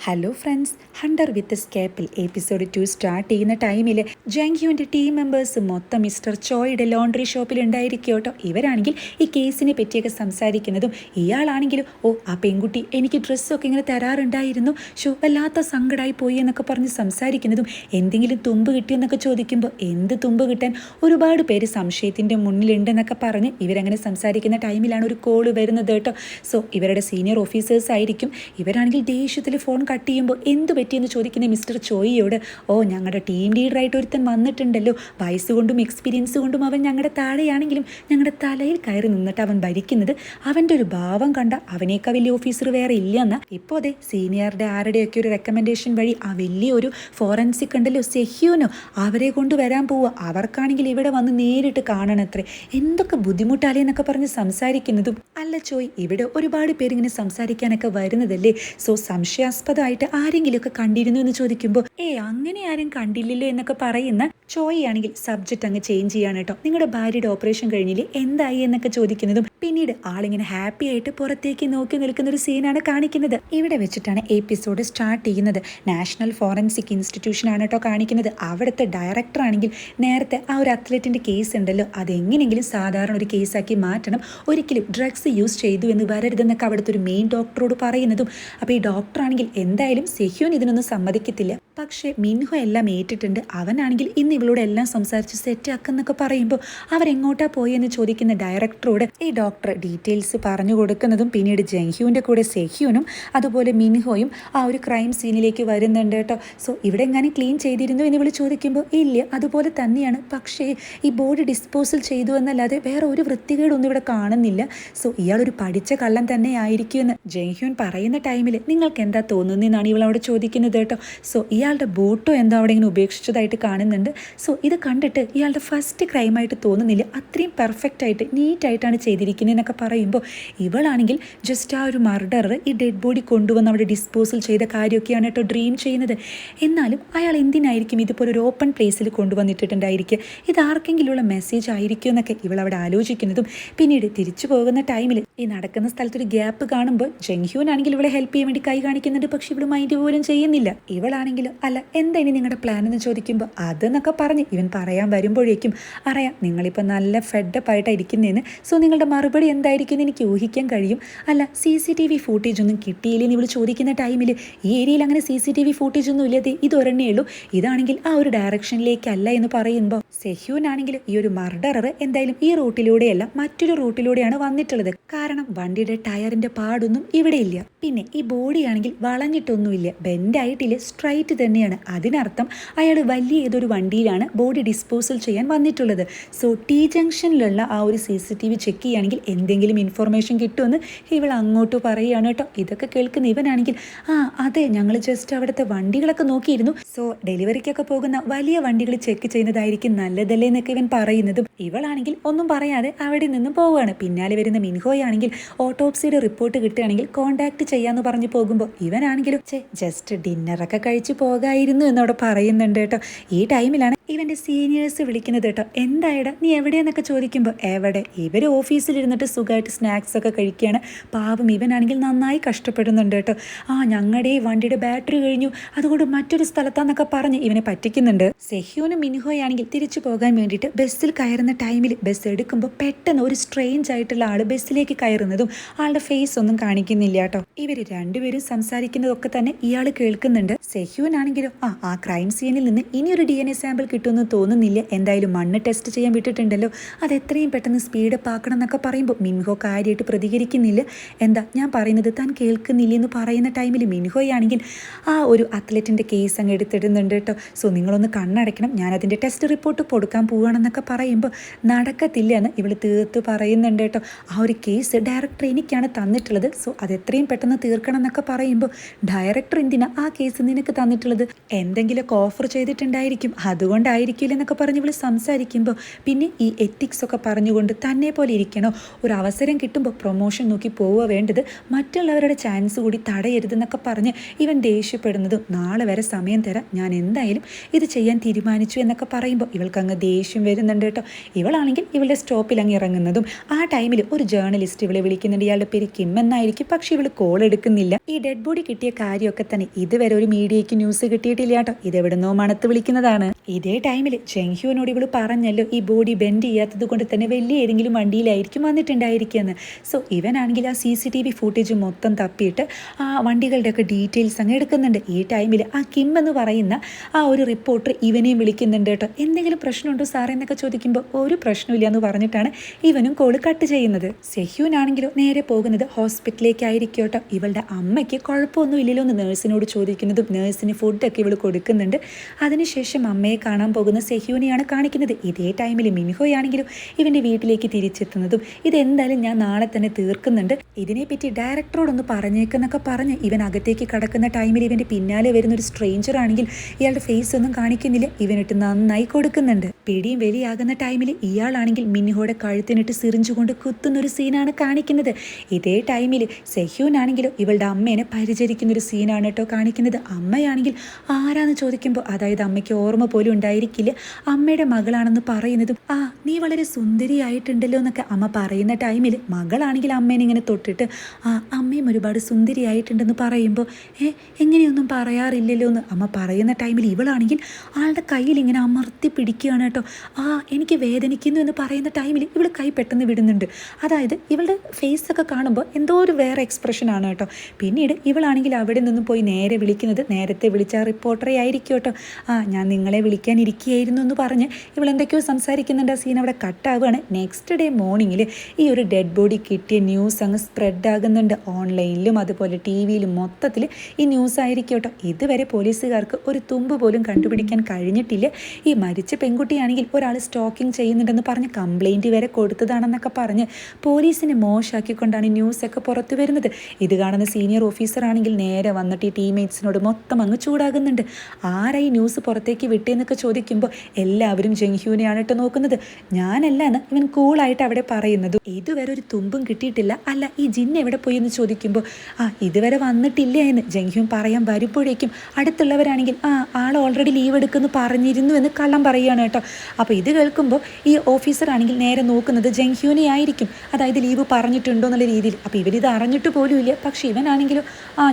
Hello friends, Hunter വിത്ത് സ്കേപ്പിൽ episode 2 start ചെയ്യുന്ന ടൈമിൽ ജാങ്ക്യുവിൻ്റെ team members മൊത്തം മിസ്റ്റർ ചോയുടെ ലോണ്ടറി ഷോപ്പിൽ ഉണ്ടായിരിക്കും കേട്ടോ. ഇവരാണെങ്കിൽ ഈ കേസിനെ പറ്റിയൊക്കെ സംസാരിക്കുന്നതും ഇയാളാണെങ്കിലും ആ പെൺകുട്ടി എനിക്ക് ഡ്രസ്സൊക്കെ ഇങ്ങനെ തരാറുണ്ടായിരുന്നു, വല്ലാത്ത സങ്കടമായി പോയി എന്നൊക്കെ പറഞ്ഞ് സംസാരിക്കുന്നതും എന്തെങ്കിലും തുമ്പ് കിട്ടിയെന്നൊക്കെ ചോദിക്കുമ്പോൾ എന്ത് തുമ്പ് കിട്ടാൻ, ഒരുപാട് പേര് സംശയത്തിൻ്റെ മുന്നിലുണ്ടെന്നൊക്കെ പറഞ്ഞ് ഇവരങ്ങനെ സംസാരിക്കുന്ന ടൈമിലാണ് ഒരു കോള് വരുന്നത് കേട്ടോ. ഇവരുടെ സീനിയർ ഓഫീസേഴ്സ് ആയിരിക്കും. ഇവരാണെങ്കിൽ ദേഷ്യത്തിൽ ഫോൺ കട്ട് ചെയ്യുമ്പോൾ എന്ത് പറ്റിയെന്ന് ചോദിക്കുന്ന മിസ്റ്റർ ചോയിയോട്, ഞങ്ങളുടെ ടീം ലീഡറായിട്ട് ഒരുത്തൻ വന്നിട്ടുണ്ടല്ലോ, വയസ്സ് കൊണ്ടും എക്സ്പീരിയൻസ് കൊണ്ടും അവൻ ഞങ്ങളുടെ താഴെയാണെങ്കിലും ഞങ്ങളുടെ തലയിൽ കയറി നിന്നിട്ട് അവൻ ഭരിക്കുന്നത്, അവൻ്റെ ഒരു ഭാവം കണ്ട അവനേക്കാൾ വലിയ ഓഫീസർ വേറെ ഇല്ലെന്ന. ഇപ്പോൾ അതെ സീനിയറുടെ ആരുടെയൊക്കെ ഒരു റെക്കമെൻഡേഷൻ വഴി ആ വലിയൊരു ഫോറൻസിക് ഉണ്ടല്ലോ സെഹ്യൂനോ, അവരെ കൊണ്ടുവരാൻ പോവുക. അവർക്കാണെങ്കിൽ ഇവിടെ വന്ന് നേരിട്ട് കാണണത്രേ. എന്തൊക്കെ ബുദ്ധിമുട്ടാലേ എന്നൊക്കെ പറഞ്ഞ് സംസാരിക്കുന്നതും, അല്ല ചോയ് ഇവിടെ ഒരുപാട് പേരിങ്ങനെ സംസാരിക്കാനൊക്കെ വരുന്നതല്ലേ, സംശയാസ്പദമായിട്ട് ആരെങ്കിലുമൊക്കെ കണ്ടിരുന്നു എന്ന് ചോദിക്കുമ്പോൾ അങ്ങനെ ആരും കണ്ടില്ലല്ലോ എന്നൊക്കെ പറയുന്ന ചോയ് ആണെങ്കിൽ സബ്ജക്റ്റ് അങ്ങ് ചേഞ്ച് ചെയ്യാണ് കേട്ടോ. നിങ്ങളുടെ ഭാര്യയുടെ ഓപ്പറേഷൻ കഴിഞ്ഞില്ലേ, എന്തായി എന്നൊക്കെ ചോദിക്കുന്നതും പിന്നീട് ആളിങ്ങനെ ഹാപ്പി ആയിട്ട് പുറത്തേക്ക് നോക്കി നിൽക്കുന്ന ഒരു സീനാണ് കാണിക്കുന്നത്. ഇവിടെ വെച്ചിട്ടാണ് എപ്പിസോഡ് സ്റ്റാർട്ട് ചെയ്യുന്നത്. നാഷണൽ ഫോറൻസിക് ഇൻസ്റ്റിറ്റ്യൂഷൻ ആണ് കേട്ടോ കാണിക്കുന്നത്. അവിടുത്തെ ഡയറക്ടർ ആണെങ്കിൽ നേരത്തെ ആ ഒരു അത്ലറ്റിന്റെ കേസ് ഉണ്ടല്ലോ, അതെങ്ങനെയെങ്കിലും സാധാരണ ഒരു കേസാക്കി മാറ്റണം, ഒരിക്കലും ഡ്രഗ്സ് യൂസ് ചെയ്തു എന്ന് വരരുതെന്നൊക്കെ അവിടുത്തെ ഒരു മെയിൻ ഡോക്ടറോട് പറയുന്നതും, അപ്പോൾ ഈ ഡോക്ടർ ആണെങ്കിൽ എന്തായാലും സെഹ്യൂൻ ഇതിനൊന്നും സമ്മതിക്കത്തില്ല. പക്ഷേ മിൻഹോ എല്ലാം ഏറ്റിട്ടുണ്ട്. അവനാണെങ്കിൽ ഇന്ന് ഇവളോട് എല്ലാം സംസാരിച്ച് സെറ്റ് ആക്കുന്നൊക്കെ പറയുമ്പോൾ അവരെങ്ങോട്ടാ പോയെന്ന് ചോദിക്കുന്ന ഡയറക്ടറോട് ഈ ഡോക്ടർ ഡീറ്റെയിൽസ് പറഞ്ഞു കൊടുക്കുന്നതും പിന്നീട് ജങ്ഹ്യൂവിൻ്റെ കൂടെ സെഹ്യൂനും അതുപോലെ മിൻഹോയും ആ ഒരു ക്രൈം സീനിലേക്ക് വരുന്നുണ്ട് കേട്ടോ. ഇവിടെ എങ്ങനെ ക്ലീൻ ചെയ്തിരുന്നു എന്ന് ഇവൾ ചോദിക്കുമ്പോൾ ഇല്ല, അതുപോലെ തന്നെയാണ്, പക്ഷേ ഈ ബോഡി ഡിസ്പോസൽ ചെയ്തു എന്നല്ലാതെ വേറെ ഒരു വൃത്തികേടൊന്നും ഇവിടെ കാണുന്നില്ല. ഇയാളൊരു പഠിച്ച കള്ളൻ തന്നെ ആയിരിക്കുമെന്ന് ജങ്ഹ്യൂൻ പറയുന്ന ടൈമിൽ നിങ്ങൾക്ക് എന്താ തോന്നുന്നതെന്നാണ് ഇവൾ അവിടെ ചോദിക്കുന്നത് കേട്ടോ. ഇയാളുടെ ബോട്ടോ എന്തോ അവിടെ ഇങ്ങനെ ഉപേക്ഷിച്ചതായിട്ട് കാണുന്നുണ്ട്. ഇത് കണ്ടിട്ട് ഇയാളുടെ ഫസ്റ്റ് ക്രൈമായിട്ട് തോന്നുന്നില്ല, അത്രയും പെർഫെക്റ്റ് ആയിട്ട് നീറ്റായിട്ടാണ് ചെയ്തിരിക്കുന്നതെന്നൊക്കെ പറയുമ്പോൾ ഇവളാണെങ്കിൽ ജസ്റ്റ് ആ ഒരു മർഡറർ ഈ ഡെഡ് ബോഡി കൊണ്ടുവന്ന് അവിടെ ഡിസ്പോസൽ ചെയ്ത കാര്യമൊക്കെയാണ് കേട്ടോ ഡ്രീം ചെയ്യുന്നത്. എന്നാലും അയാൾ എന്തിനായിരിക്കും ഇതുപോലെ ഒരു ഓപ്പൺ പ്ലേസിൽ കൊണ്ടുവന്നിട്ടുണ്ടായിരിക്കുക, ഇത് ആർക്കെങ്കിലുള്ള മെസ്സേജ് ആയിരിക്കും എന്നൊക്കെ ഇവൾ അവിടെ ആലോചിക്കുന്നതും പിന്നീട് തിരിച്ചു പോകുന്ന ടൈമിൽ ഈ നടക്കുന്ന സ്ഥലത്തൊരു ഗ്യാപ്പ് കാണുമ്പോൾ ജങ്ഹ്യൂൻ ആണെങ്കിൽ ഇവളെ ഹെൽപ്പ് ചെയ്യാൻ വേണ്ടി കൈ കാണിക്കുന്നുണ്ട്. പക്ഷെ ഇവൾ മൈൻഡ് പോലും ചെയ്യുന്നില്ല. ഇവളാണെങ്കിലും അല്ല എന്താ ഇനി നിങ്ങളുടെ പ്ലാൻ എന്ന് ചോദിക്കുമ്പോൾ അതെന്നൊക്കെ പറഞ്ഞ് ഇവൻ പറയാൻ വരുമ്പോഴേക്കും അറിയാം നിങ്ങളിപ്പോൾ നല്ല ഫെഡപ്പ് ആയിട്ടാണ് ഇരിക്കുന്നതെന്ന്. നിങ്ങളുടെ മറുപടി എന്തായിരിക്കും എന്ന് എനിക്ക് ഊഹിക്കാൻ കഴിയും. അല്ല CCTV ഫൂട്ടേജ് ഒന്നും കിട്ടിയില്ലെന്ന് ഇവൾ ചോദിക്കുന്ന ടൈമിൽ ഈ ഏരിയയിൽ അങ്ങനെ CCTV ഫൂട്ടേജ് ഒന്നും ഇല്ലാതെ ഇതൊരെണ്ണേ ഉള്ളൂ, ഇതാണെങ്കിൽ ആ ഒരു ഡയറക്ഷനിലേക്കല്ല എന്ന് പറയുമ്പോൾ സെഹ്യൂൻ ആണെങ്കിൽ ഈ ഒരു മർഡറർ എന്തായാലും ഈ റൂട്ടിലൂടെയല്ല മറ്റൊരു റൂട്ടിലൂടെയാണ് വന്നിട്ടുള്ളത്. കാരണം വണ്ടിയുടെ ടയറിന്റെ പാടൊന്നും ഇവിടെ ഇല്ല. പിന്നെ ഈ ബോഡി ആണെങ്കിൽ വളഞ്ഞിട്ടൊന്നുമില്ല, ബെൻഡായിട്ടില്ല, സ്ട്രൈറ്റ് തന്നെയാണ്. അതിനർത്ഥം അയാൾ വലിയ ഏതൊരു വണ്ടിയിലാണ് ബോഡി ഡിസ്പോസൽ ചെയ്യാൻ വന്നിട്ടുള്ളത്. T ജംഗ്ഷനിലുള്ള ആ ഒരു CCTV ചെക്ക് ചെയ്യുകയാണെങ്കിൽ എന്തെങ്കിലും ഇൻഫർമേഷൻ കിട്ടുമെന്ന് ഇവൾ അങ്ങോട്ട് പറയുകയാണ് കേട്ടോ. ഇതൊക്കെ കേൾക്കുന്ന ഇവനാണെങ്കിൽ അതെ ഞങ്ങൾ ജസ്റ്റ് അവിടുത്തെ വണ്ടികളൊക്കെ നോക്കിയിരുന്നു, ഡെലിവറിക്കൊക്കെ പോകുന്ന വലിയ വണ്ടികൾ ചെക്ക് ചെയ്യുന്നതായിരിക്കും നല്ലതല്ലേ എന്നൊക്കെ ഇവൻ പറയുന്നതും ഇവളാണെങ്കിൽ ഒന്നും പറയാതെ അവിടെ നിന്നും പോവുകയാണ്. പിന്നാലെ വരുന്ന മിൻഹോയാണെങ്കിൽ ഓട്ടോപ്സിയുടെ റിപ്പോർട്ട് കിട്ടുകയാണെങ്കിൽ കോണ്ടാക്ട് ചെയ്യാന്ന് പറഞ്ഞു പോകുമ്പോൾ ഇവനാണെങ്കിലും ജസ്റ്റ് ഡിന്നറൊക്കെ കഴിച്ച് പോകായിരുന്നു എന്നോട് പറയുന്നുണ്ട് കേട്ടോ. ഈ ടൈമിലാണ് ഇവന്റെ സീനിയേഴ്സ് വിളിക്കുന്നത് കേട്ടോ. എന്തായടാ നീ എവിടെയെന്നൊക്കെ ചോദിക്കുമ്പോൾ എവിടെ, ഇവർ ഓഫീസിലിരുന്നിട്ട് സുഖമായിട്ട് സ്നാക്സ് ഒക്കെ കഴിക്കുകയാണ്. പാവം ഇവനാണെങ്കിൽ നന്നായി കഷ്ടപ്പെടുന്നുണ്ട് കേട്ടോ. ഞങ്ങളുടെ ഈ വണ്ടിയുടെ ബാറ്ററി കഴിഞ്ഞു, അതുകൊണ്ട് മറ്റൊരു സ്ഥലത്താന്നൊക്കെ പറഞ്ഞ് ഇവനെ പറ്റിക്കുന്നുണ്ട്. സെഹ്യൂനും മിൻഹോയാണെങ്കിൽ തിരിച്ചു പോകാൻ വേണ്ടിയിട്ട് ബസ്സിൽ കയറുന്ന ടൈമിൽ ബസ് എടുക്കുമ്പോൾ പെട്ടെന്ന് ഒരു സ്ട്രേഞ്ച് ആയിട്ടുള്ള ആള് ബസ്സിലേക്ക് കയറുന്നതും ആളുടെ ഫേസ് ഒന്നും കാണിക്കുന്നില്ല കേട്ടോ. ഇവര് രണ്ടുപേരും സംസാരിക്കുന്നതൊക്കെ തന്നെ ഇയാൾ കേൾക്കുന്നുണ്ട്. സെഹ്യൂൻ ആണെങ്കിലും ആ ക്രൈം സീനിൽ നിന്ന് ഇനിയൊരു DNA സാമ്പിൾ കിട്ടുമെന്ന് തോന്നുന്നില്ല, എന്തായാലും മണ്ണ് ടെസ്റ്റ് ചെയ്യാൻ വിട്ടിട്ടുണ്ടല്ലോ, അത് എത്രയും പെട്ടെന്ന് സ്പീഡപ്പ് ആക്കണം എന്നൊക്കെ പറയുമ്പോൾ മിൻഹോ കാര്യമായിട്ട് പ്രതികരിക്കുന്നില്ല. എന്താ ഞാൻ പറയുന്നത് താൻ കേൾക്കുന്നില്ല എന്ന് പറയുന്ന ടൈമിൽ മിൻഹോയാണെങ്കിൽ ആ ഒരു അത്ലറ്റിന്റെ കേസ് അങ്ങ് എടുത്തിടുന്നുണ്ട് കേട്ടോ. നിങ്ങളൊന്ന് കണ്ണടയ്ക്കണം, ഞാൻ അതിന്റെ ടെസ്റ്റ് റിപ്പോർട്ട് കൊടുക്കാൻ പോവുകയാണെന്നൊക്കെ പറയുമ്പോൾ നടക്കത്തില്ല എന്ന് ഇവൾ തീർത്ത് പറയുന്നുണ്ട് കേട്ടോ. ആ ഒരു കേസ് ഡയറക്ടർ എനിക്കാണ് തന്നിട്ടുള്ളത്, അത് എത്രയും പെട്ടെന്ന് തീർക്കണം എന്നൊക്കെ പറയുമ്പോൾ ഡയറക്ടർ എന്തിനാ ആ കേസ് നിനക്ക് തന്നിട്ടുള്ളത്, എന്തെങ്കിലുമൊക്കെ ഓഫർ ചെയ്തിട്ടുണ്ടായിരിക്കും, അതുകൊണ്ടാണ് അതുകൊണ്ടായിരിക്കില്ല എന്നൊക്കെ പറഞ്ഞ് ഇവൾ സംസാരിക്കുമ്പോൾ പിന്നെ ഈ എത്തിക്സ് ഒക്കെ പറഞ്ഞുകൊണ്ട് തന്നെ പോലെ ഇരിക്കണോ, ഒരു അവസരം കിട്ടുമ്പോൾ പ്രൊമോഷൻ നോക്കി പോവുക വേണ്ടത്, മറ്റുള്ളവരുടെ ചാൻസ് കൂടി തടയരുതെന്നൊക്കെ പറഞ്ഞ് ഇവൻ ദേഷ്യപ്പെടുന്നതും നാളെ വരെ സമയം തരാം, ഞാൻ എന്തായാലും ഇത് ചെയ്യാൻ തീരുമാനിച്ചു എന്നൊക്കെ പറയുമ്പോൾ ഇവൾക്ക് അങ്ങ് ദേഷ്യം വരുന്നുണ്ട് കേട്ടോ. ഇവളാണെങ്കിൽ ഇവളുടെ സ്റ്റോപ്പിൽ അങ്ങ് ഇറങ്ങുന്നതും ആ ടൈമിൽ ഒരു ജേർണലിസ്റ്റ് ഇവളെ വിളിക്കുന്നുണ്ട്. ഇയാളുടെ പേര് കിം എന്നായിരിക്കും. പക്ഷെ ഇവൾ കോൾ എടുക്കുന്നില്ല. ഈ ഡെഡ് ബോഡി കിട്ടിയ കാര്യമൊക്കെ തന്നെ ഇതുവരെ ഒരു മീഡിയയ്ക്ക് ന്യൂസ് കിട്ടിയിട്ടില്ല കേട്ടോ. ഇതെവിടുന്നോ മണത്ത് വിളിക്കുന്നതാണ്. ഇതേ ടൈമിൽ ജെങ്ഹ്യുവിനോട് ഇവൾ പറഞ്ഞല്ലോ ഈ ബോഡി ബെൻഡ് ചെയ്യാത്തത് കൊണ്ട് തന്നെ വലിയ ഏതെങ്കിലും വണ്ടിയിലായിരിക്കും വന്നിട്ടുണ്ടായിരിക്കുമെന്ന്. സോ ഇവനാണെങ്കിൽ ആ CCTV ഫുട്ടേജ് മൊത്തം തപ്പിയിട്ട് ആ വണ്ടികളുടെയൊക്കെ ഡീറ്റെയിൽസ് അങ്ങ് എടുക്കുന്നുണ്ട്. ഈ ടൈമിൽ ആ കിം എന്ന് പറയുന്ന ആ ഒരു റിപ്പോർട്ടർ ഇവനെയും വിളിക്കുന്നുണ്ട് കേട്ടോ. എന്തെങ്കിലും പ്രശ്നമുണ്ടോ സാറേ എന്നൊക്കെ ചോദിക്കുമ്പോൾ ഒരു പ്രശ്നമില്ല എന്ന് പറഞ്ഞിട്ടാണ് ഇവനും കോള് കട്ട് ചെയ്യുന്നത്. സെഹ്യൂനാണെങ്കിലോ നേരെ പോകുന്നത് ഹോസ്പിറ്റലിലേക്കായിരിക്കും കേട്ടോ. ഇവളുടെ അമ്മയ്ക്ക് കുഴപ്പമൊന്നും ഇല്ലല്ലോ എന്ന് നേഴ്സിനോട് ചോദിക്കുന്നതും നേഴ്സിന് ഫുഡൊക്കെ ഇവൾ കൊടുക്കുന്നുണ്ട്. അതിനുശേഷം അമ്മയെ കാണാൻ പോകുന്ന സെഹ്യൂനെയാണ് കാണിക്കുന്നത്. ഇതേ ടൈമിൽ മിൻഹോയാണെങ്കിലും ഇവൻ്റെ വീട്ടിലേക്ക് തിരിച്ചെത്തുന്നതും ഇതെന്തായാലും ഞാൻ നാളെ തന്നെ തീർക്കുന്നുണ്ട്, ഇതിനെപ്പറ്റി ഡയറക്ടറോടൊന്ന് പറഞ്ഞേക്കെന്നൊക്കെ പറഞ്ഞ് ഇവൻ അകത്തേക്ക് കടക്കുന്ന ടൈമിൽ ഇവൻ്റെ പിന്നാലെ വരുന്ന ഒരു സ്ട്രേഞ്ചർ ആണെങ്കിൽ ഇയാളുടെ ഫേസ് ഒന്നും കാണിക്കുന്നില്ല, ഇവനിട്ട് നന്നായി കൊടുക്കുന്നുണ്ട്. പിടിയും വലിയാകുന്ന ടൈമിൽ ഇയാളാണെങ്കിൽ മിൻഹോയുടെ കഴുത്തിനിട്ട് സിറിഞ്ച് കൊണ്ട് കുത്തുന്നൊരു സീനാണ് കാണിക്കുന്നത്. ഇതേ ടൈമിൽ സെഹ്യൂനാണെങ്കിലും ഇവളുടെ അമ്മേനെ പരിചരിക്കുന്നൊരു സീനാണ് കേട്ടോ കാണിക്കുന്നത്. അമ്മയാണെങ്കിൽ ആരാന്ന് ചോദിക്കുമ്പോൾ, അതായത് അമ്മയ്ക്ക് ഓർമ്മ പോലും ഉണ്ടായിരിക്കില്ല അമ്മയുടെ മകളാണെന്ന് പറയുന്നതും, ആ നീ വളരെ സുന്ദരിയായിട്ടുണ്ടല്ലോ എന്നൊക്കെ അമ്മ പറയുന്ന ടൈമിൽ മകളാണെങ്കിൽ അമ്മേനെ ഇങ്ങനെ തൊട്ടിട്ട് ആ അമ്മയും ഒരുപാട് സുന്ദരിയായിട്ടുണ്ടെന്ന് പറയുമ്പോൾ എങ്ങനെയൊന്നും പറയാറില്ലല്ലോ എന്ന് അമ്മ പറയുന്ന ടൈമിൽ ഇവളാണെങ്കിൽ ആളുടെ കയ്യിൽ ഇങ്ങനെ അമർത്തി പിടിക്കുകയാണ് കേട്ടോ. ആ എനിക്ക് വേദനിക്കുന്നു എന്ന് പറയുന്ന ടൈമിൽ ഇവൾ കൈ പെട്ടെന്ന് വിടുന്നുണ്ട്. അതായത് ഇവളുടെ ഫേസൊക്കെ കാണുമ്പോൾ എന്തോ ഒരു വേറെ എക്സ്പ്രഷനാണ് കേട്ടോ. പിന്നീട് ഇവളാണെങ്കിൽ അവിടെ നിന്നും പോയി നേരെ വിളിക്കുന്നത് നേരത്തെ വിളിച്ച റിപ്പോർട്ടറെ ആയിരിക്കും കേട്ടോ. ആ ഞാൻ നിങ്ങളെ വിളിക്കാനിരിക്കുകയായിരുന്നു എന്ന് പറഞ്ഞ് ഇവൾ എന്തൊക്കെയോ സംസാരിക്കുന്നുണ്ട്. ആ സീൻ അവിടെ കട്ടാവുകയാണ്. നെക്സ്റ്റ് ഡേ മോർണിംഗിൽ ഈ ഒരു ഡെഡ് ബോഡി കിട്ടിയ ന്യൂസ് അങ്ങ് സ്പ്രെഡ് ആകുന്നുണ്ട്. ഓൺലൈനിലും അതുപോലെ TV-യിലും മൊത്തത്തിൽ ഈ ന്യൂസ് ആയിരിക്കും കേട്ടോ. ഇതുവരെ പോലീസുകാർക്ക് ഒരു തുമ്പ് പോലും കണ്ടുപിടിക്കാൻ കഴിഞ്ഞിട്ടില്ല. ഈ മരിച്ച പെൺകുട്ടിയാണെങ്കിൽ ഒരാൾ സ്റ്റോക്കിംഗ് ചെയ്യുന്നുണ്ടെന്ന് പറഞ്ഞ് കംപ്ലൈൻറ്റ് വരെ കൊടുത്തതാണെന്നൊക്കെ പറഞ്ഞ് പോലീസിനെ മോശമാക്കിക്കൊണ്ടാണ് ഈ ന്യൂസൊക്കെ പുറത്തു വരുന്നത്. ഇത് കാണുന്ന സീനിയർ ഓഫീസർ ആണെങ്കിൽ നേരെ വന്നിട്ട് ഈ ടീംമേറ്റ്സിനോട് മൊത്തം അങ്ങ് ചൂടാകുന്നുണ്ട്. ആരാ ഈ ന്യൂസ് പുറത്തേക്ക് വിട്ടേന്നൊക്കെ ചോദിക്കുമ്പോൾ എല്ലാവരും ജെങ്ഹ്യുവിനെയാണ് കേട്ടോ നോക്കുന്നത്. ഞാനല്ല എന്ന് ഇവൻ കൂളായിട്ട് അവിടെ പറയുന്നത്. ഇതുവരെ ഒരു തുമ്പും കിട്ടിയിട്ടില്ല. അല്ല ഈ ജിൻ എവിടെ പോയി എന്ന് ചോദിക്കുമ്പോൾ ഇതുവരെ വന്നിട്ടില്ല എന്ന് ജെങ്ഹ്യുൻ പറയാൻ വരുമ്പോഴേക്കും അടുത്തുള്ളവരാണെങ്കിൽ ആൾ ഓൾറെഡി ലീവ് എടുക്കുമെന്ന് പറഞ്ഞിരുന്നു എന്ന് കള്ളം പറയുകയാണ് കേട്ടോ. അപ്പോൾ ഇത് കേൾക്കുമ്പോൾ ഈ ഓഫീസർ ആണെങ്കിൽ നേരെ നോക്കുന്നത് ജെങ്ഹ്യുനെ ആയിരിക്കും, അതായത് ലീവ് പറഞ്ഞിട്ടുണ്ടോ എന്നുള്ള രീതിയിൽ. അപ്പോൾ ഇവരിത് അറിഞ്ഞിട്ട് പോലും ഇല്ല. പക്ഷെ ഇവനാണെങ്കിലും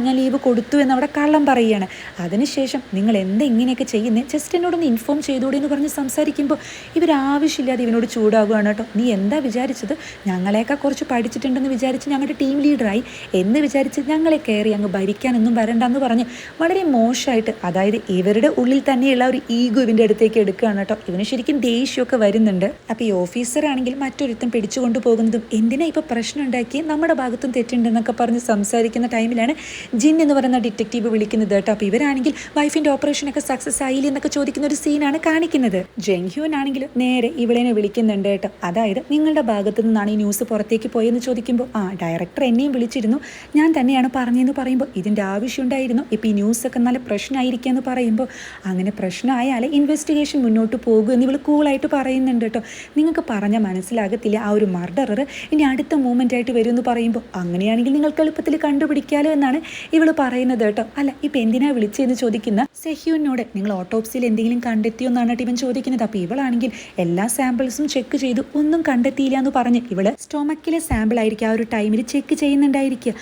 ഞാൻ ലീവ് കൊടുത്തു എന്നവിടെ കള്ളം പറയുകയാണ്. അതിനുശേഷം നിങ്ങൾ എന്താ ഇങ്ങനെയൊക്കെ ചെയ്യുന്നത്, ജസ്റ്റ് എന്നോടൊന്ന് ഇൻഫോം ചെയ്തോടെ എന്ന് പറഞ്ഞ് സംസാരിക്കുമ്പോൾ ഇവരാവശ്യമില്ലാതെ ഇവനോട് ചൂടാവുകയാണ് കേട്ടോ. നീ എന്താ വിചാരിച്ചത്, ഞങ്ങളെയൊക്കെ കുറച്ച് പഠിച്ചിട്ടുണ്ടെന്ന് വിചാരിച്ച് ഞങ്ങളുടെ ടീം ലീഡറായി എന്ന് വിചാരിച്ച് ഞങ്ങളെ കയറി അങ്ങ് ഭരിക്കാനൊന്നും വരണ്ടെന്ന് പറഞ്ഞ് വളരെ മോശമായിട്ട്, അതായത് ഇവരുടെ ഉള്ളിൽ തന്നെയുള്ള ഒരു ഈഗോ ഇവൻ്റെ അടുത്തേക്ക് എടുക്കുകയാണ് കേട്ടോ. ഇവന് ശരിക്കും ദേഷ്യമൊക്കെ വരുന്നുണ്ട്. അപ്പോൾ ഈ ഓഫീസറാണെങ്കിൽ മറ്റൊരുത്തം പിടിച്ചുകൊണ്ട് പോകുന്നതും എന്തിനാ ഇപ്പോൾ പ്രശ്നം ഉണ്ടാക്കി, നമ്മുടെ ഭാഗത്തും തെറ്റുണ്ടെന്നൊക്കെ പറഞ്ഞ് സംസാരിക്കുന്ന ടൈമിലാണ് ജിൻ എന്ന് പറയുന്ന ഡിറ്റക്റ്റീവ് വിളിക്കുന്നത് കേട്ടോ. അപ്പോൾ ഇവരാണെങ്കിൽ വൈഫിൻ്റെ ഓപ്പറേഷനൊക്കെ സക്സസ് ആയില്ലേ എന്നൊക്കെ ചോദിക്കുന്ന ഒരു സീനാണ് കാണിക്കുന്നത്. ജെങ്ഹ്യുൻ ആണെങ്കിൽ നേരെ ഇവളെ വിളിക്കുന്നുണ്ട് കേട്ടോ. അതായത് നിങ്ങളുടെ ഭാഗത്തു നിന്നാണ് ഈ ന്യൂസ് പുറത്തേക്ക് പോയെന്ന് ചോദിക്കുമ്പോൾ ഡയറക്ടർ എന്നെയും വിളിച്ചിരുന്നു, ഞാൻ തന്നെയാണ് പറഞ്ഞതെന്ന് പറയുമ്പോൾ ഇതിൻ്റെ ആവശ്യമുണ്ടായിരുന്നു, ഇപ്പോൾ ഈ ന്യൂസൊക്കെ നല്ല പ്രശ്നമായിരിക്കുക എന്ന് പറയുമ്പോൾ അങ്ങനെ പ്രശ്നമായാലേ ഇൻവെസ്റ്റിഗേഷൻ മുന്നോട്ട് പോകും എന്ന് ഇവൾ കൂളായിട്ട് പറയുന്നുണ്ട് കേട്ടോ. നിങ്ങൾക്ക് പറഞ്ഞാൽ മനസ്സിലാകത്തില്ല, ആ ഒരു മർഡറർ ഇനി അടുത്ത മൂവ്മെൻ്റ് ആയിട്ട് വരും എന്ന് പറയുമ്പോൾ അങ്ങനെയാണെങ്കിൽ നിങ്ങൾക്ക് എളുപ്പത്തിൽ കണ്ടുപിടിക്കാമല്ലോ എന്നാണ് ഇവൾ പറയുന്നത് കേട്ടോ. അല്ല ഇപ്പം എന്തിനാ വിളിച്ചതെന്ന് ചോദിക്കുന്ന സെഹ്യൂനോട് നിങ്ങൾ ഓട്ടോപ്സിയിൽ എന്തെങ്കിലും കണ്ടെത്തിയോ എന്നാണ് ഇവൻ ചോദിക്കുന്നത്. അപ്പോൾ ഇവളാണെങ്കിൽ എല്ലാ സാമ്പിൾസും ചെക്ക് ചെയ്തു, ഒന്നും കണ്ടെത്തിയില്ല എന്ന് പറഞ്ഞ് ഇവള് സ്റ്റൊമക്കിലെ സാമ്പിൾ ആയിരിക്കും ആ ഒരു ടൈമിൽ ചെക്ക് ചെയ്യുന്നുണ്ടായിരിക്കുക.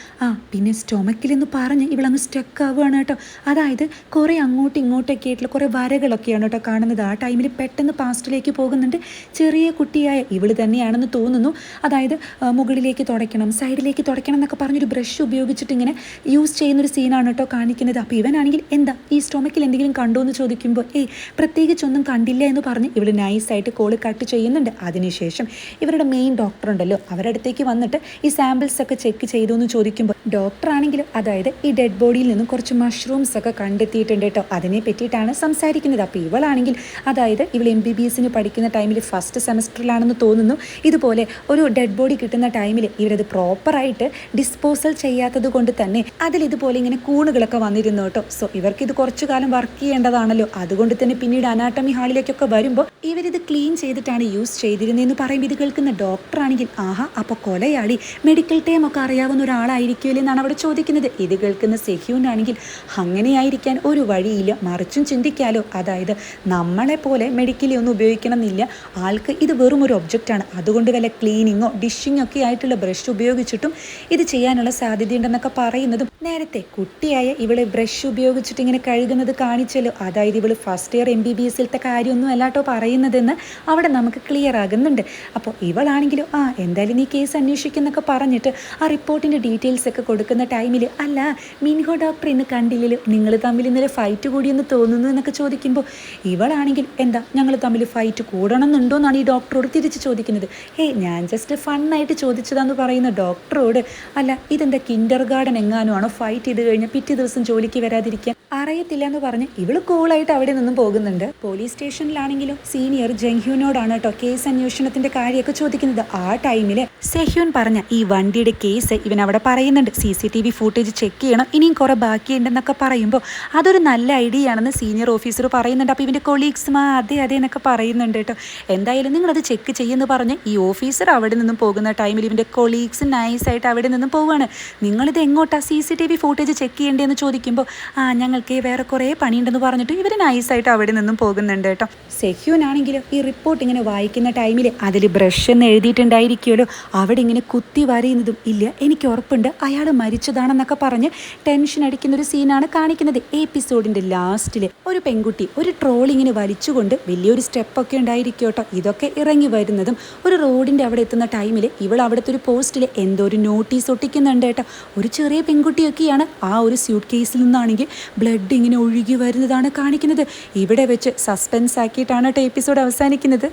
പിന്നെ സ്റ്റൊമക്കിലെന്ന് പറഞ്ഞ് ഇവളങ്ങ് സ്റ്റക്ക് ആവുകയാണ് കേട്ടോ. അതായത് കുറേ അങ്ങോട്ടും ഇങ്ങോട്ടൊക്കെ ആയിട്ടുള്ള കുറേ വരകളൊക്കെയാണ് കേട്ടോ കാണുന്നത്. ആ ടൈമിൽ പെട്ടെന്ന് പാസ്റ്റിലേക്ക് പോകുന്നുണ്ട്. ചെറിയ കുട്ടിയായ ഇവള് തന്നെയാണെന്ന് തോന്നുന്നു. അതായത് മുകളിലേക്ക് തുടയ്ക്കണം, സൈഡിലേക്ക് തുടയ്ക്കണം എന്നൊക്കെ പറഞ്ഞൊരു ബ്രഷ് ഉപയോഗിച്ചിട്ട് ഇങ്ങനെ യൂസ് ചെയ്യുന്നൊരു സീനാണ് കേട്ടോ കാണിക്കുന്നത്. അപ്പോൾ ഇവനാണെങ്കിൽ എന്താ ഈ സ്റ്റൊമക്കിൽ എന്തെങ്കിലും കണ്ടോ എന്ന് ചോദിക്കുമ്പോൾ പ്രത്യേകിച്ചൊന്നും കണ്ടില്ല എന്ന് പറഞ്ഞ് ഇവൾ നൈസായിട്ട് കോള് കട്ട് ചെയ്യുന്നുണ്ട്. അതിനുശേഷം ഇവരുടെ മെയിൻ ഡോക്ടർ ഉണ്ടല്ലോ അവരുടെ അടുത്തേക്ക് വന്നിട്ട് ഈ സാമ്പിൾസ് ഒക്കെ ചെക്ക് ചെയ്തു എന്ന് ചോദിക്കുമ്പോൾ ഡോക്ടർ ആണെങ്കിലും അതായത് ഈ ഡെഡ് ബോഡിയിൽ നിന്നും കുറച്ച് മഷ്റൂംസ് ഒക്കെ കണ്ടെത്തിയിട്ടുണ്ട് കേട്ടോ. അതിനെ പറ്റിയിട്ടാണ് സംസാരിക്കുന്നത്. അപ്പോൾ ഇവളാണെങ്കിൽ അതായത് ഇവൾ MBBS പഠിക്കുന്ന ടൈമിൽ ഫസ്റ്റ് സെമസ്റ്ററിലാണെന്ന് തോന്നുന്നു. ഇതുപോലെ ഒരു ഡെഡ് ബോഡി കിട്ടുന്ന ടൈമിൽ ഇവരത് പ്രോപ്പറായിട്ട് ഡിസ്പോസൽ ചെയ്യാത്തത് കൊണ്ട് തന്നെ അതിൽ ഇതുപോലെ ഇങ്ങനെ കൂണുകളൊക്കെ വന്നിരുന്നു കേട്ടോ. സോ ഇവർക്ക് ഇത് കുറച്ചു കാലം വർക്ക് ചെയ്യേണ്ടതാണല്ലോ, അതുകൊണ്ട് തന്നെ പിന്നെ പിന്നീട് അനാട്ടമി ഹാളിലേക്കൊക്കെ വരുമ്പോൾ ഇവരിത് ക്ലീൻ ചെയ്തിട്ടാണ് യൂസ് ചെയ്തിരുന്നതെന്ന് പറയുമ്പോൾ ഇത് കേൾക്കുന്ന ഡോക്ടറാണെങ്കിൽ ആഹാ അപ്പോൾ കൊലയാളി മെഡിക്കൽ ടൈം ഒക്കെ അറിയാവുന്ന ഒരാളായിരിക്കുമല്ലോ എന്നാണ് അവിടെ ചോദിക്കുന്നത്. ഇത് കേൾക്കുന്ന സെഹ്യൂനാണെങ്കിൽ അങ്ങനെയായിരിക്കാൻ ഒരു വഴിയില്ല, മറിച്ചും ചിന്തിക്കാലോ, അതായത് നമ്മളെ പോലെ മെഡിക്കലി ഒന്നും ഉപയോഗിക്കണം എന്നില്ല, ആൾക്ക് ഇത് വെറും ഒരു ഒബ്ജക്റ്റാണ്, അതുകൊണ്ട് വല്ല ക്ലീനിങ്ങോ ഡിഷിങ്ങോ ഒക്കെ ആയിട്ടുള്ള ബ്രഷ് ഉപയോഗിച്ചിട്ടും ഇത് ചെയ്യാനുള്ള സാധ്യതയുണ്ടെന്നൊക്കെ പറയുന്നതും നേരത്തെ കുട്ടിയായ ഇവള് ബ്രഷ് ഉപയോഗിച്ചിട്ട് ഇങ്ങനെ കഴുകുന്നത് കാണിച്ചല്ലോ, അതായത് ഇവള് ഫസ്റ്റ് ഇയർ MBBSലത്തെ കാര്യമൊന്നും അല്ലാട്ടോ പറയുന്നതെന്ന് അവിടെ നമുക്ക് ക്ലിയർ ആകുന്നുണ്ട്. അപ്പോൾ ഇവളാണെങ്കിലും എന്തായാലും നീ കേസ് അന്വേഷിക്കുന്നൊക്കെ പറഞ്ഞിട്ട് ആ റിപ്പോർട്ടിൻ്റെ ഡീറ്റെയിൽസ് ഒക്കെ കൊടുക്കുന്ന ടൈമിൽ അല്ല മിൻഹോ ഡോക്ടർ ഇന്ന് കണ്ടില്ലല്ലോ, നിങ്ങൾ തമ്മിൽ ഇന്നലെ ഫൈറ്റ് കൂടിയെന്ന് തോന്നുന്നു എന്നൊക്കെ ചോദിക്കുമ്പോൾ ഇവളാണെങ്കിൽ എന്താ ഞങ്ങൾ തമ്മിൽ ഫൈറ്റ് കൂടണം എന്നുണ്ടോ എന്നാണ് ഈ ഡോക്ടറോട് തിരിച്ച് ചോദിക്കുന്നത്. ഞാൻ ജസ്റ്റ് ഫണ്ണായിട്ട് ചോദിച്ചതാന്ന് പറയുന്ന ഡോക്ടറോട് അല്ല ഇതെന്താ കിൻഡർ ഗാർഡൻ എങ്ങാനും ആണോ, ഫൈറ്റ് ചെയ്ത് കഴിഞ്ഞാൽ പിറ്റേ ദിവസം ജോലിക്ക് വരാതിരിക്കാൻ അറിയത്തില്ല എന്ന് പറഞ്ഞ് ഇവള് കൂളായിട്ട് അവിടെ നിന്നും പോകുന്നുണ്ട്. പോലീസ് സ്റ്റേഷനിലാണെങ്കിലും സീനിയർ ജംഹ്യൂനോടാണ് കേട്ടോ കേസ് അന്വേഷണത്തിന്റെ കാര്യമൊക്കെ ചോദിക്കുന്നത്. ആ ടൈമിൽ സെഹ്യൂൻ പറഞ്ഞ ഈ വണ്ടിയുടെ കേസ് ഇവൻ അവിടെ പറയുന്നുണ്ട്, CCTV ഫൂട്ടേജ് ചെക്ക് ചെയ്യണം, ഇനിയും കുറെ ബാക്കിയുണ്ടെന്നൊക്കെ പറയുമ്പോൾ അതൊരു നല്ല ഐഡിയ ആണെന്ന് സീനിയർ ഓഫീസർ പറയുന്നുണ്ട്. അപ്പോൾ ഇവൻ്റെ കൊളീഗ്സും അതെ എന്നൊക്കെ പറയുന്നുണ്ട് കേട്ടോ. എന്തായാലും നിങ്ങളത് ചെക്ക് ചെയ്യുമെന്ന് പറഞ്ഞ് ഈ ഓഫീസർ അവിടെ നിന്നും പോകുന്ന ടൈമിൽ ഇവൻ്റെ കൊളീഗ്സ് നൈസായിട്ട് അവിടെ നിന്നും പോവുകയാണ്. നിങ്ങളിത് എങ്ങോട്ടാ CCTV ഫൂട്ടേജ് ചെക്ക് ചെയ്യേണ്ടതെന്ന് ചോദിക്കുമ്പോൾ ഞങ്ങൾക്ക് വേറെ കുറേ പണിയുണ്ടെന്ന് പറഞ്ഞിട്ട് ഇവർ നൈസായിട്ട് അവിടെ നിന്നും പോകുന്നുണ്ട് കേട്ടോ. സെഹ്യൂനാണെങ്കിലും ഈ റിപ്പോർട്ട് ഇങ്ങനെ വായിക്കുന്ന ടൈമിൽ അതിൽ ബ്രഷ് എന്ന് എഴുതിയിട്ടുണ്ടായിരിക്കുമല്ലോ, അവിടെ ഇങ്ങനെ കുത്തി വരയുന്നതും ഇല്ല എനിക്ക് ഉറപ്പുണ്ട് അയാൾ മരിച്ചതാണെന്നൊക്കെ പറഞ്ഞ് ടെൻഷൻ അടിക്കുന്ന ഒരു സീനാണ് കാണിക്കുന്നത്. എപ്പിസോഡിൻ്റെ ലാസ്റ്റിൽ ഒരു പെൺകുട്ടി ഒരു ട്രോളിങ്ങിന് വലിച്ചുകൊണ്ട് വലിയൊരു സ്റ്റെപ്പൊക്കെ ഉണ്ടായിരിക്കും കേട്ടോ. ഇതൊക്കെ ഇറങ്ങി വരുന്നതും ഒരു റോഡിൻ്റെ അവിടെ എത്തുന്ന ടൈമിൽ ഇവൾ അവിടുത്തെ ഒരു പോസ്റ്റിൽ എന്തോ ഒരു നോട്ടീസ് ഒട്ടിക്കുന്നുണ്ട് കേട്ടോ. ഒരു ചെറിയ പെൺകുട്ടിയൊക്കെയാണ്. ആ ഒരു സ്യൂട്ട് കേസിൽ നിന്നാണെങ്കിൽ ബ്ലഡ് ഇങ്ങനെ ഒഴുകി വരുന്നതാണ് കാണിക്കുന്നത്. ഇവിടെ വെച്ച് സസ്പെൻസ് ആക്കിയിട്ടാണ് കേട്ടോ എപ്പിസോഡ് അവസാനിക്കുന്നത്.